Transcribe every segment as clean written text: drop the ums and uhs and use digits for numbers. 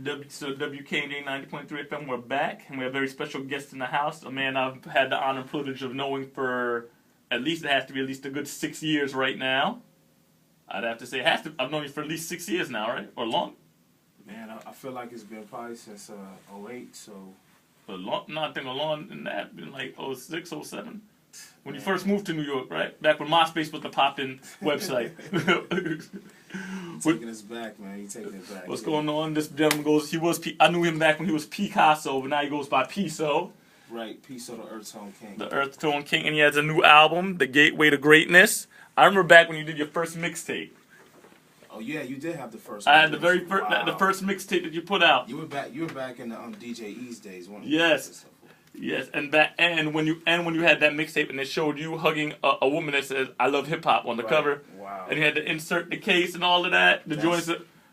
So WKNJ 90.3 FM, we're back, and we have a very special guest in the house. A man I've had the honor and privilege of knowing for at least, it has to be at least a good 6 years right now. I'd have to say, I've known you for at least 6 years now, right? Or long? Man, I feel like it's been probably since '08, so... I think longer than that, been like '06, '07. When you first moved to New York, right? Back when MySpace was the poppin' website. Taking us back, man. He's taking it back. What's going on? This gentleman goes, I knew him back when he was Picasso, but now he goes by P.So. Right, P.So The Earthtone King. The Earthtone King, and he has a new album, The Gateway to Greatness. I remember back when you did your first mixtape. Oh yeah, you did have the first. I had the very first, the first mixtape that you put out. You were back in the DJ E's days, weren't you? Yes. Yes, and when you had that mixtape and it showed you hugging a woman that says "I love hip hop" on the cover, wow, and you had to insert the case and all of that, the joints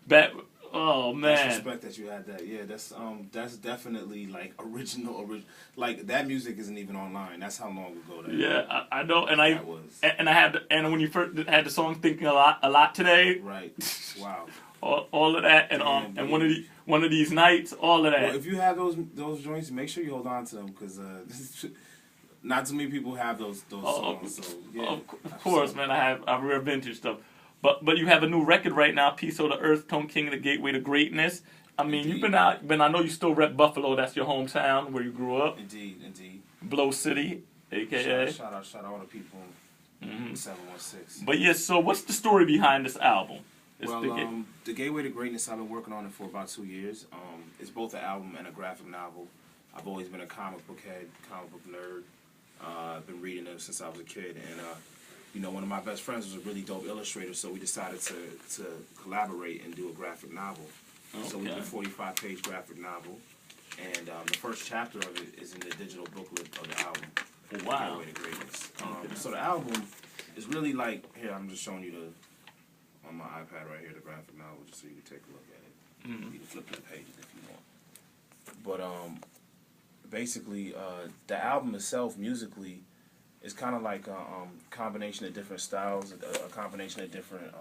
back. Oh man, that's respect that you had that. Yeah, that's definitely like original. Like that music isn't even online. That's how long ago that. Yeah, I know, and I had when you first had the song "Thinking a Lot Today." Right. Wow. all of that, and one of these nights, all of that. Well, if you have those joints, make sure you hold on to them because not too many people have those songs. So yeah, of course, man, I have rare vintage stuff. But you have a new record right now, P.So The Earthtone King, The Gateway to Greatness. I mean, Indeed. You've been out, I know you still rep Buffalo, that's your hometown, where you grew up. Indeed. Blow City, a.k.a. Shout out all the people in 716. But yes, so what's the story behind this album? The Gateway to Greatness, I've been working on it for about 2 years. It's both an album and a graphic novel. I've always been a comic book head, comic book nerd. I've been reading them since I was a kid, and one of my best friends was a really dope illustrator, so we decided to collaborate and do a graphic novel. Okay. So we did a 45-page graphic novel, and the first chapter of it is in the digital booklet of the album. Oh, wow. Gateway to Greatness. So the album is really like, here, I'm just showing you on my iPad right here, the graphic novel, just so you can take a look at it. Mm-hmm. You can flip the pages if you want. But basically, the album itself, musically, is kind of like a combination of different styles, a combination of different,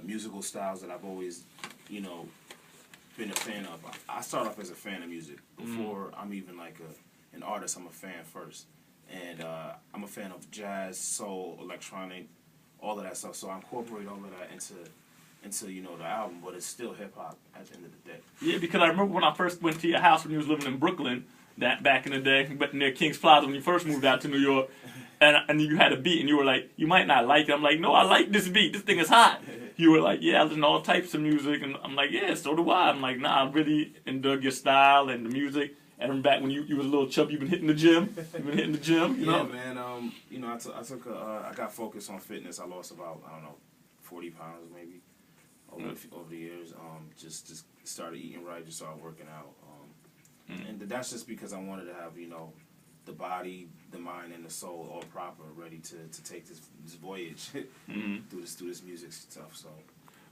musical styles that I've always, been a fan of. I start off as a fan of music. Before I'm even like an artist, I'm a fan first. And I'm a fan of jazz, soul, electronic, all of that stuff. So I incorporate all of that into the album, but it's still hip hop at the end of the day. Yeah, because I remember when I first went to your house when you was living in Brooklyn, that back in the day, but near King's Plaza when you first moved out to New York, and you had a beat, and you were like, you might not like it. I'm like, no, I like this beat. This thing is hot. You were like, yeah, I listen to all types of music, and I'm like, yeah, so do I. I'm like, nah, I really dug your style and the music. And back when you was a little chubby, you've been hitting the gym. You know? Man. I got focused on fitness. I lost about 40 pounds maybe over the years. Just started eating right, just started working out. And that's just because I wanted to have the body, the mind, and the soul all proper, ready to take this voyage through this music stuff. So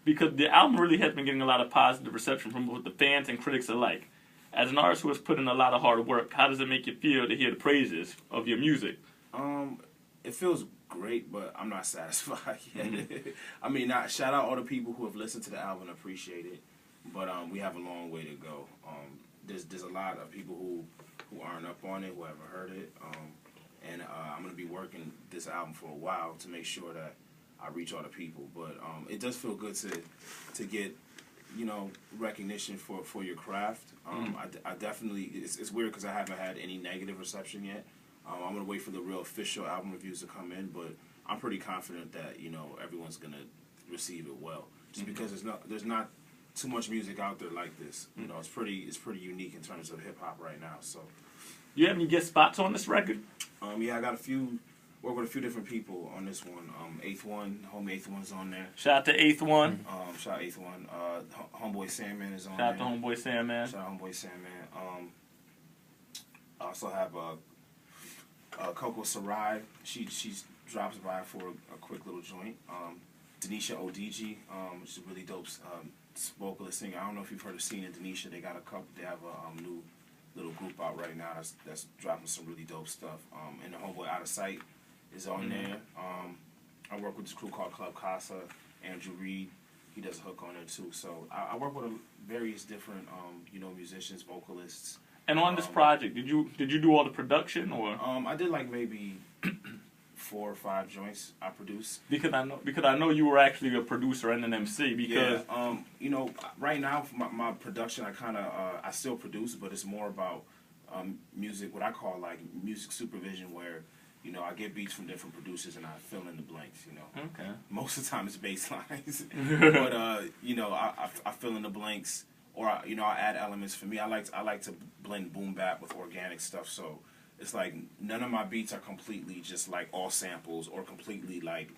because the album really has been getting a lot of positive reception from both the fans and critics alike. As an artist who has put in a lot of hard work, how does it make you feel to hear the praises of your music? It feels great, but I'm not satisfied yet. I mean, shout out all the people who have listened to the album and appreciate it, but we have a long way to go. There's a lot of people who aren't up on it, who haven't heard it, and I'm going to be working this album for a while to make sure that I reach all the people. But it does feel good to get recognition for your craft. I definitely, it's weird because I haven't had any negative reception yet. I'm going to wait for the real official album reviews to come in, but I'm pretty confident that everyone's going to receive it well. Just because there's not too much music out there like this. It's pretty unique in terms of hip hop right now. So, you have any guest spots on this record? Yeah, I got work with a few different people on this one. Eighth One, homie Eighth One's on there. Shout out to Eighth One. Shout out Eighth One. Homeboy Sandman is on there. Shout out to Homeboy Sandman. Shout out Homeboy Sandman. I also have Coco Sarai. She drops by for a quick little joint. Denisha Odiji, which is a really dope vocalist singer. I don't know if you've heard of Cena and Denisha. They have a new little group out right now that's dropping some really dope stuff. And the homeboy Out of Sight is on there. I work with this crew called Club Casa. Andrew Reed, he does a hook on there too. So I work with various different musicians, vocalists. And on this project, did you do all the production or? I did like maybe 4 or 5 joints I produced. Because I know you were actually a producer and an MC. Because right now for my production, I still produce, but it's more about music, what I call like music supervision, where I get beats from different producers and I fill in the blanks. Okay. Most of the time it's bass lines, but I fill in the blanks, or I add elements. For me, I like to blend boom bap with organic stuff. So it's like none of my beats are completely just like all samples or completely like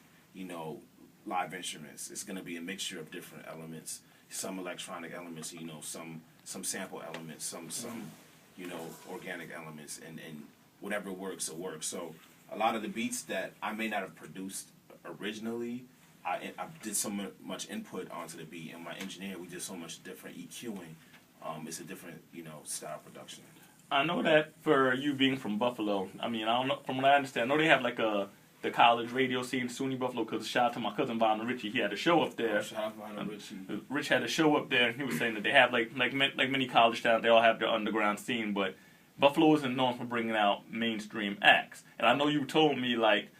live instruments. It's gonna be a mixture of different elements, some electronic elements, some sample elements, some organic elements, and whatever works, it works. So a lot of the beats that I may not have produced originally, I did so much input onto the beat, and my engineer, we did so much different EQing. It's a different style production. I know that for you being from Buffalo, I mean, I don't know, from what I understand, I know they have like the college radio scene, SUNY Buffalo, because shout out to my cousin Von Richie, he had a show up there. Shout out Von Richie. Rich had a show up there, and he was saying that they have like many college towns, they all have their underground scene, but Buffalo isn't known for bringing out mainstream acts. And I know you told me like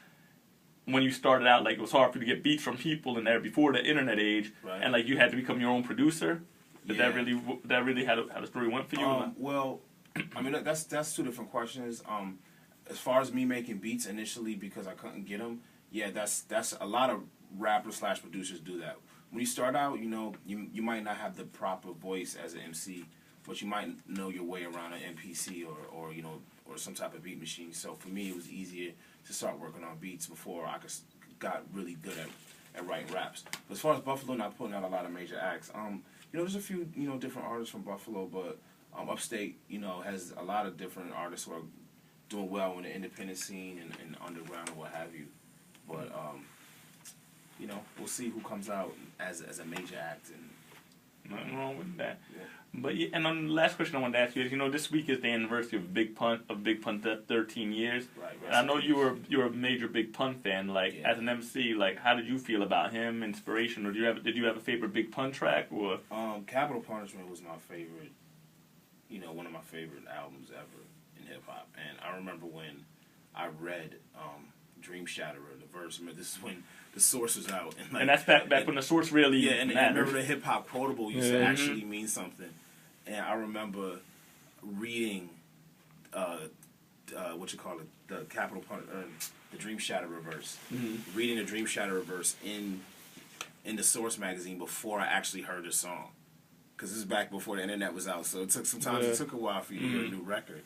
when you started out, like it was hard for you to get beats from people in there before the internet age, right. And like you had to become your own producer. Yeah. That really how the story went for you. Well, I mean that's 2 different questions. As far as me making beats initially because I couldn't get them, yeah, that's a lot of rappers / producers do that. When you start out, you might not have the proper voice as an MC, but you might know your way around an MPC or some type of beat machine. So for me, it was easier to start working on beats before I got really good at writing raps. But as far as Buffalo not putting out a lot of major acts, there's a few different artists from Buffalo, but upstate has a lot of different artists who are doing well in the independent scene and underground or what have you. But we'll see who comes out as a major act. And nothing wrong with that. Yeah. But yeah, and on the last question I wanted to ask you is, this week is the anniversary of Big Pun 13 years. Right. And I know you're a major Big Pun fan. Like as an MC, like how did you feel about him? Inspiration, or did you have a favorite Big Pun track? Or Capital Punishment was my favorite. One of my favorite albums ever in hip hop. And I remember when I read Dream Shatterer, the verse. I mean, this is when the Source was out, and that's back when the Source really and I remember the hip hop quotable used to actually mean something. And I remember reading the Capital Pun, the Dream Shatterer verse. Mm-hmm. Reading the Dream Shatterer verse in the Source magazine before I actually heard the song, because this is back before the internet was out. So it took a while for you to hear a new record.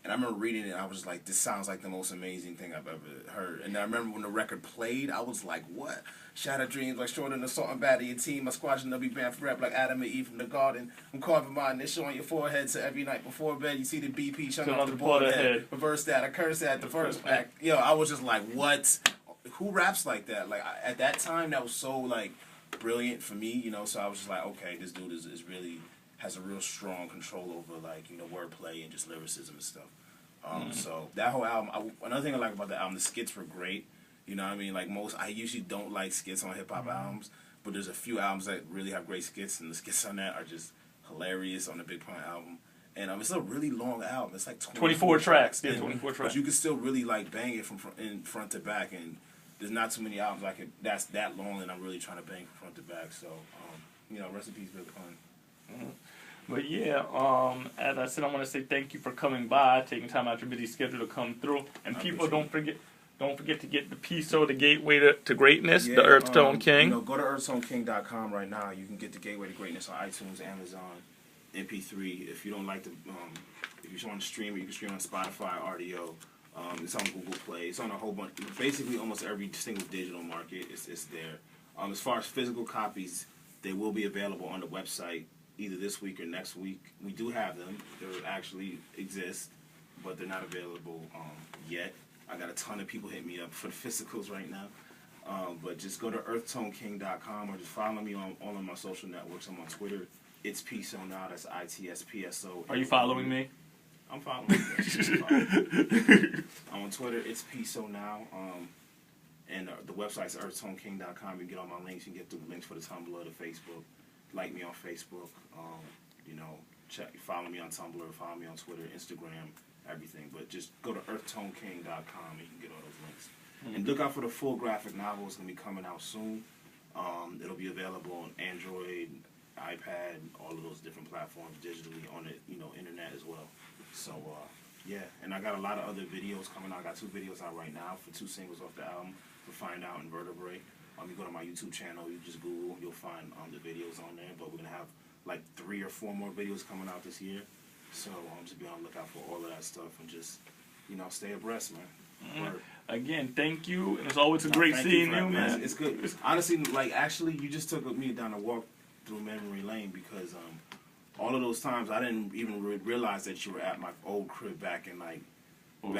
And I remember reading it, I was like, this sounds like the most amazing thing I've ever heard. And I remember when the record played, I was like, what? Shattered dreams like short and assault and batter your team. My squadron will be banned for rap like Adam and Eve from the garden. I'm carving my initial on your forehead, so every night before bed you see the BP showing off the board head. Reverse that, I curse that, the first act. Yo, I was just like, what? Who raps like that? Like, at that time, that was so, like, brilliant for me, so I was just like, okay, this dude is really... has a real strong control over, like, wordplay and just lyricism and stuff. So that whole album, another thing I like about the album, the skits were great. You know what I mean? Like I usually don't like skits on hip-hop albums, but there's a few albums that really have great skits, and the skits on that are just hilarious on the Big Pun album. And it's a really long album. It's like 24 tracks. Yeah, 24 tracks. But you can still really, like, bang it from front to back, and there's not too many albums that's that long, and I'm really trying to bang from front to back. So, rest in peace, Big Pun. Mm-hmm. But yeah, as I said, I want to say thank you for coming by, taking time out your busy schedule to come through. And people, don't forget to get the P.So The Gateway to Greatness, the Earthtone King. Go to earthstoneking.com right now. You can get the Gateway to Greatness on iTunes, Amazon, MP3. If you don't like if you just want to stream it, you can stream on Spotify, RDO. It's on Google Play. It's on a whole bunch. Basically, almost every single digital market is there. As far as physical copies, they will be available on the website either this week or next week. We do have them. They actually exist, but they're not available yet. I got a ton of people hitting me up for the physicals right now. But just go to earthtoneking.com or just follow me on all of my social networks. I'm on Twitter. It's P.So now. That's ITSPSO. Are you following me? I'm following you. I'm on Twitter. It's P.So now. And the website's earthtoneking.com. You can get all my links. You can get the links for the Tumblr, the Facebook. Like me on Facebook. You know, follow me on Tumblr, follow me on Twitter, Instagram, everything. But just go to earthtoneking.com and you can get all those links. And look out for the full graphic novel. It's going to be coming out soon. It'll be available on Android, iPad, all of those different platforms digitally on the internet as well. So yeah, and I got a lot of other videos coming out. I got 2 videos out right now for 2 singles off the album, For Find Out and Vertebrae. You go to my YouTube channel, you just Google, you'll find the videos on there. But we're gonna have like 3 or 4 more videos coming out this year. So just be on the lookout for all of that stuff and just stay abreast, man. Again, thank you, and it's always great seeing you, man. It's good. Honestly, like actually, you just took me down a walk through memory lane because all of those times I didn't even realize that you were at my old crib back in in Mill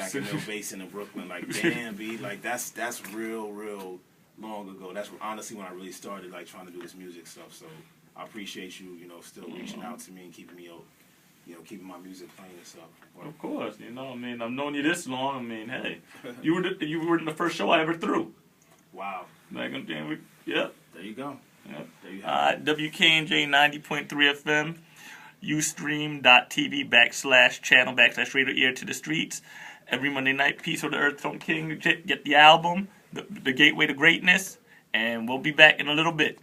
Basin in Brooklyn. Like damn, B, like that's real long ago. That's honestly when I really started like trying to do this music stuff. So I appreciate you, still reaching out to me and keeping me out. Keeping my music playing and stuff. Well, of course, I mean, I've known you this long. I mean, hey, you were in the first show I ever threw. Wow. Back in yep. There you go. Yep. There you have it. WKNJ 90.3 FM, Ustream.tv/channel/radio ear to the streets. Every Monday night, P.So The Earthtone King. Get the album, the Gateway to Greatness, and we'll be back in a little bit.